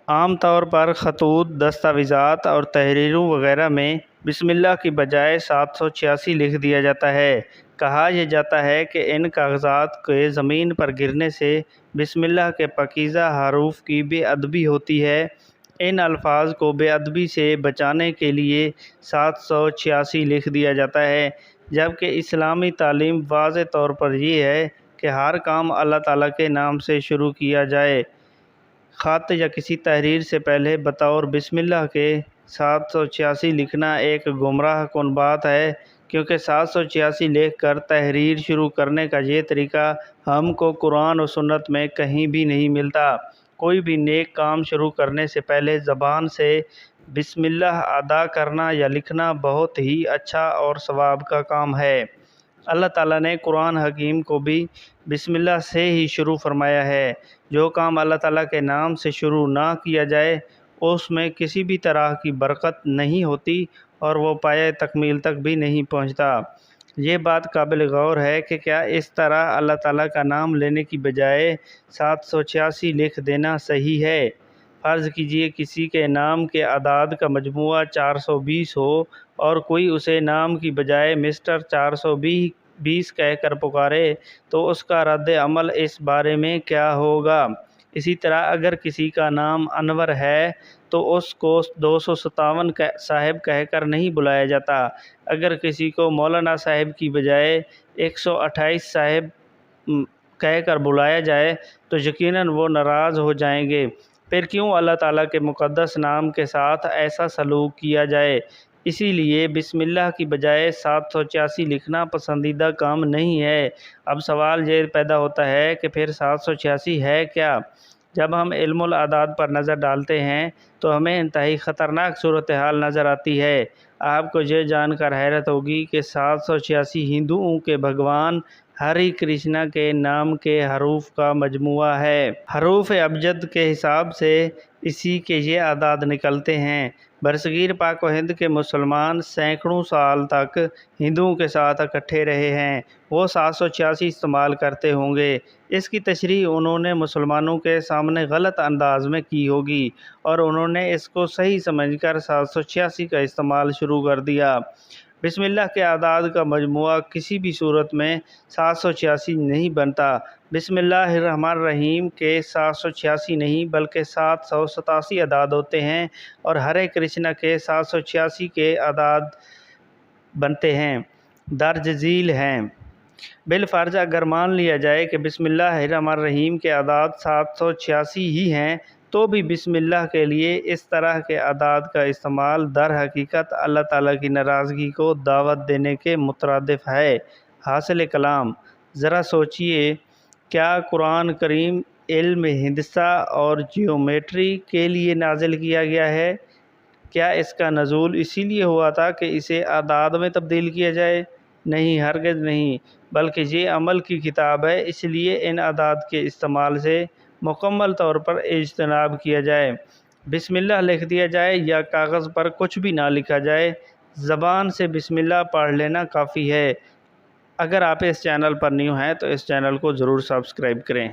عام طور پر خطوط، دستاویزات اور تحریروں وغیرہ میں بسم اللہ کی بجائے 786 لکھ دیا جاتا ہے۔ کہا یہ جاتا ہے کہ ان کاغذات کے زمین پر گرنے سے بسم اللہ کے پاکیزہ حروف کی بے ادبی ہوتی ہے۔ ان الفاظ کو بے ادبی سے بچانے کے لیے 786 لکھ دیا جاتا ہے، جبکہ اسلامی تعلیم واضح طور پر یہ ہے کہ ہر کام اللہ تعالیٰ کے نام سے شروع کیا جائے۔ خط یا کسی تحریر سے پہلے بطور بسم اللہ کے 786 لکھنا ایک گمراہ کن بات ہے، کیونکہ 786 لکھ کر تحریر شروع کرنے کا یہ طریقہ ہم کو قرآن و سنت میں کہیں بھی نہیں ملتا۔ کوئی بھی نیک کام شروع کرنے سے پہلے زبان سے بسم اللہ ادا کرنا یا لکھنا بہت ہی اچھا اور ثواب کا کام ہے۔ اللہ تعالیٰ نے قرآن حکیم کو بھی بسم اللہ سے ہی شروع فرمایا ہے۔ جو کام اللہ تعالیٰ کے نام سے شروع نہ کیا جائے اس میں کسی بھی طرح کی برکت نہیں ہوتی اور وہ پایہ تکمیل تک بھی نہیں پہنچتا۔ یہ بات قابل غور ہے کہ کیا اس طرح اللہ تعالیٰ کا نام لینے کی بجائے 786 لکھ دینا صحیح ہے؟ فرض کیجئے کسی کے نام کے اعداد کا مجموعہ 420 ہو اور کوئی اسے نام کی بجائے مسٹر 420 کہہ کر پکارے تو اس کا رد عمل اس بارے میں کیا ہوگا؟ اسی طرح اگر کسی کا نام انور ہے تو اس کو 257 صاحب کہہ کر نہیں بلایا جاتا۔ اگر کسی کو مولانا صاحب کی بجائے 128 صاحب کہہ کر بلایا جائے تو یقیناً وہ ناراض ہو جائیں گے۔ پھر کیوں اللہ تعالیٰ کے مقدس نام کے ساتھ ایسا سلوک کیا جائے؟ اسی لیے بسم اللہ کی بجائے 786 لکھنا پسندیدہ کام نہیں ہے۔ اب سوال یہ پیدا ہوتا ہے کہ پھر 786 ہے کیا؟ جب ہم علم الاعداد پر نظر ڈالتے ہیں تو ہمیں انتہائی خطرناک صورتحال نظر آتی ہے۔ آپ کو یہ جان کر حیرت ہوگی کہ 786 ہندوؤں کے بھگوان ہری کرشنا کے نام کے حروف کا مجموعہ ہے۔ حروف ابجد کے حساب سے اسی کے یہ اعداد نکلتے ہیں۔ برصغیر پاک و ہند کے مسلمان سینکڑوں سال تک ہندوؤں کے ساتھ اکٹھے رہے ہیں، وہ 786 استعمال کرتے ہوں گے۔ اس کی تشریح انہوں نے مسلمانوں کے سامنے غلط انداز میں کی ہوگی اور انہوں نے اس کو صحیح سمجھ کر 786 کا استعمال شروع کر دیا۔ بسم اللہ کے اعداد کا مجموعہ کسی بھی صورت میں 786 نہیں بنتا۔ بسم اللہ الرحمن الرحیم کے 786 نہیں بلکہ 787 اعداد ہوتے ہیں اور ہرے کرشنا کے 786 کے اعداد بنتے ہیں، درج ذیل ہیں۔ بالفرض اگر مان لیا جائے کہ بسم اللہ الرحمن الرحیم کے اعداد 786 ہی ہیں تو بھی بسم اللہ کے لیے اس طرح کے اعداد کا استعمال در حقیقت اللہ تعالیٰ کی ناراضگی کو دعوت دینے کے مترادف ہے۔ حاصل کلام، ذرا سوچئے، کیا قرآن کریم علم ہندسہ اور جیومیٹری کے لیے نازل کیا گیا ہے؟ کیا اس کا نزول اسی لیے ہوا تھا کہ اسے اعداد میں تبدیل کیا جائے؟ نہیں، ہرگز نہیں، بلکہ یہ عمل کی کتاب ہے، اس لیے ان اعداد کے استعمال سے مکمل طور پر اجتناب کیا جائے۔ بسم اللہ لکھ دیا جائے یا کاغذ پر کچھ بھی نہ لکھا جائے، زبان سے بسم اللہ پڑھ لینا کافی ہے۔ اگر آپ اس چینل پر نیو ہیں تو اس چینل کو ضرور سبسکرائب کریں۔